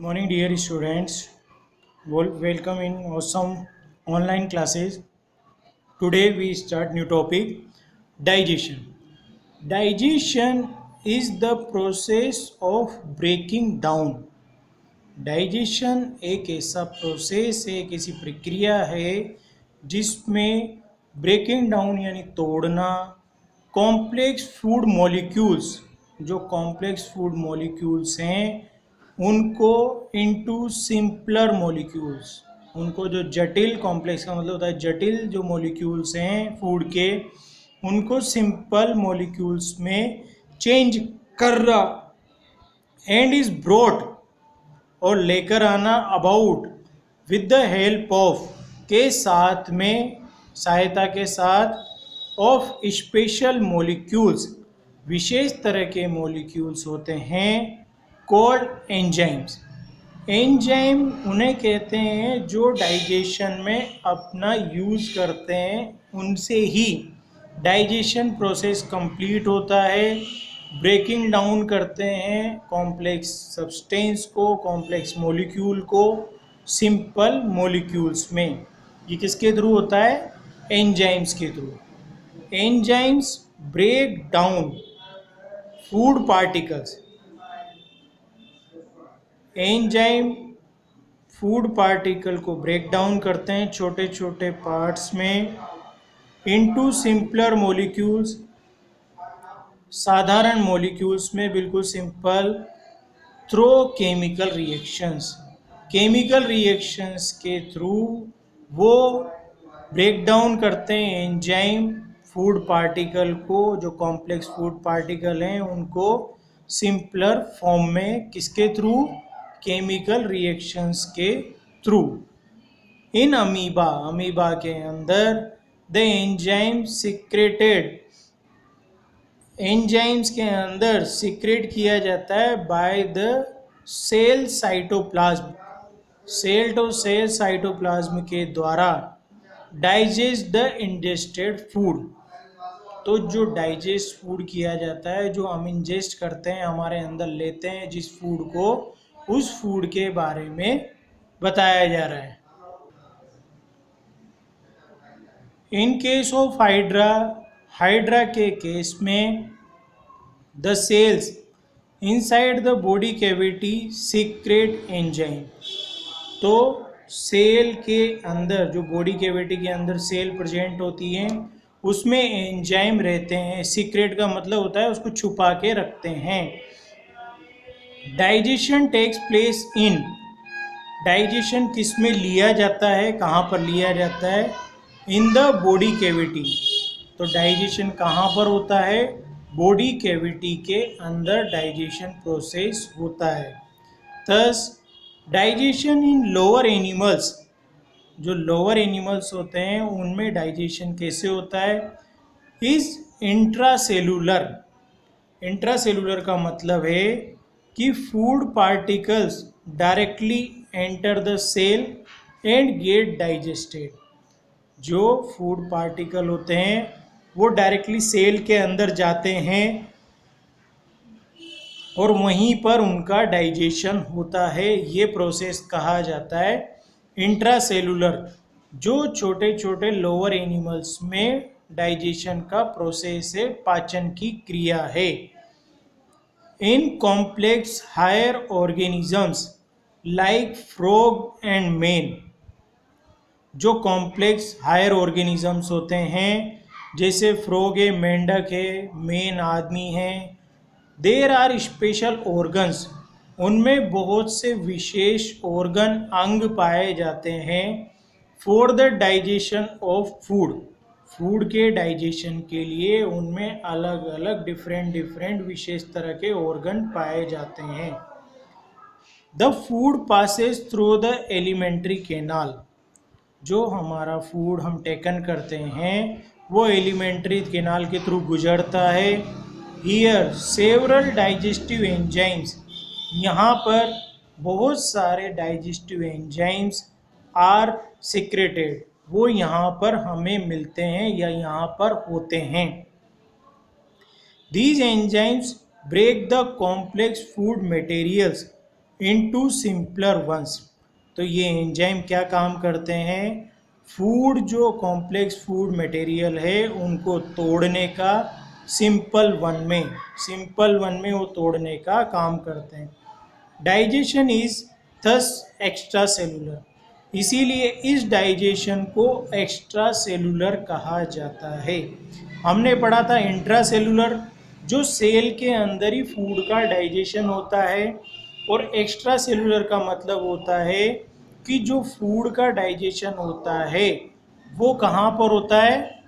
Morning, dear students. Welcome in awesome online classes. Today we start new topic, digestion. Digestion is the process of breaking down. Digestion एक ऐसा process है, एक ऐसी प्रक्रिया है जिसमें ब्रेकिंग डाउन यानी तोड़ना कॉम्प्लेक्स फूड मॉलिक्यूल्स, जो कॉम्प्लेक्स फूड मॉलिक्यूल्स हैं उनको इनटू सिंपलर मॉलिक्यूल्स, उनको जो जटिल, कॉम्प्लेक्स का मतलब होता है जटिल, जो मॉलिक्यूल्स हैं फूड के उनको सिंपल मॉलिक्यूल्स में चेंज कर रहा एंड इज ब्रॉट और लेकर आना about with the help of के साथ में, सहायता के साथ ऑफ स्पेशल मॉलिक्यूल्स, विशेष तरह के मॉलिक्यूल्स होते हैं कॉल्ड एंजाइम्स। एंजाइम उन्हें कहते हैं जो डाइजेशन में अपना यूज़ करते हैं, उनसे ही डाइजेशन प्रोसेस कंप्लीट होता है। ब्रेकिंग डाउन करते हैं कॉम्प्लेक्स सब्सटेंस को, कॉम्प्लेक्स मॉलिक्यूल को सिंपल मॉलिक्यूल्स में। ये किसके थ्रू होता है? एंजाइम्स के through. Enzymes break down food particles. Enzyme food particle को ब्रेक डाउन करते हैं छोटे छोटे पार्ट्स में इनटू सिंपलर मॉलिक्यूल्स, साधारण मॉलिक्यूल्स में, बिल्कुल simple, through chemical reactions. Chemical reactions के थ्रू वो ब्रेक डाउन करते हैं एंजाइम फूड पार्टिकल को, जो कॉम्प्लेक्स फूड पार्टिकल हैं उनको सिंपलर फॉर्म में, किसके थ्रू? केमिकल रिएक्शंस के थ्रू। इन अमीबा, अमीबा के अंदर द एंजाइम सिक्रेटेड, एंजाइम्स के अंदर सिक्रेट किया जाता है by the cell cytoplasm, cell to cell cytoplasm के द्वारा डाइजेस्ट द इंजेस्टेड फूड। तो जो डाइजेस्ट फूड किया जाता है, जो हम इंजेस्ट करते हैं, हमारे अंदर लेते हैं जिस फूड को, उस फूड के बारे में बताया जा रहा है। In case of hydra, hydra के केस में the cells inside the body cavity secrete enzyme. तो सेल के अंदर, जो बॉडी कैविटी के अंदर सेल प्रेजेंट होती हैं, उसमें एंजाइम रहते हैं। सीक्रेट का मतलब होता है उसको छुपा के रखते हैं। Digestion takes place in, digestion किस में लिया जाता है, कहाँ पर लिया जाता है? In the body cavity. तो डाइजेशन कहाँ पर होता है? बॉडी कैविटी के अंदर डाइजेशन प्रोसेस होता है। थस डाइजेशन इन लोअर एनिमल्स, जो लोअर एनिमल्स होते हैं उनमें डाइजेशन कैसे होता है? Is intracellular. इंट्रासेलुलर का मतलब है कि food particles directly enter the cell and get digested. जो फूड पार्टिकल होते हैं वो डायरेक्टली सेल के अंदर जाते हैं और वहीं पर उनका डाइजेशन होता है। ये प्रोसेस कहा जाता है इंट्रासेलुलर, जो छोटे छोटे लोअर एनिमल्स में डाइजेशन का प्रोसेस है, पाचन की क्रिया है। In complex higher organisms like frog and men, जो कॉम्प्लेक्स हायर ऑर्गेनिजम्स होते हैं जैसे फ्रॉग है, मेंढक है, मेन आदमी है, देयर आर स्पेशल ऑर्गन्स, उनमें बहुत से विशेष ऑर्गन, अंग पाए जाते हैं for the digestion of food, food के डाइजेशन के लिए उनमें अलग अलग डिफरेंट विशेष तरह के ऑर्गन पाए जाते हैं। The food passes through the alimentary canal, जो हमारा फूड हम टेकन करते हैं वो एलिमेंट्री कैनाल के थ्रू गुजरता है। हियर सेवरल डाइजेस्टिव एंजाइम्स, यहाँ पर बहुत सारे डाइजेस्टिव एंजाइम्स आर सिक्रेटेड, वो यहाँ पर हमें मिलते हैं या यहाँ पर होते हैं। These enzymes break the complex food materials into simpler ones. तो ये एंजाइम क्या काम करते हैं, फूड जो कॉम्प्लेक्स फूड मटेरियल है उनको तोड़ने का सिंपल वन में वो तोड़ने का काम करते हैं। Digestion is thus extra cellular, इसीलिए इस डाइजेशन को एक्स्ट्रा सेलुलर कहा जाता है। हमने पढ़ा था इंट्रा सेलुलर, जो सेल के अंदर ही फूड का डाइजेशन होता है, और एक्स्ट्रा सेलुलर का मतलब होता है कि जो फूड का डाइजेशन होता है वो कहाँ पर होता है,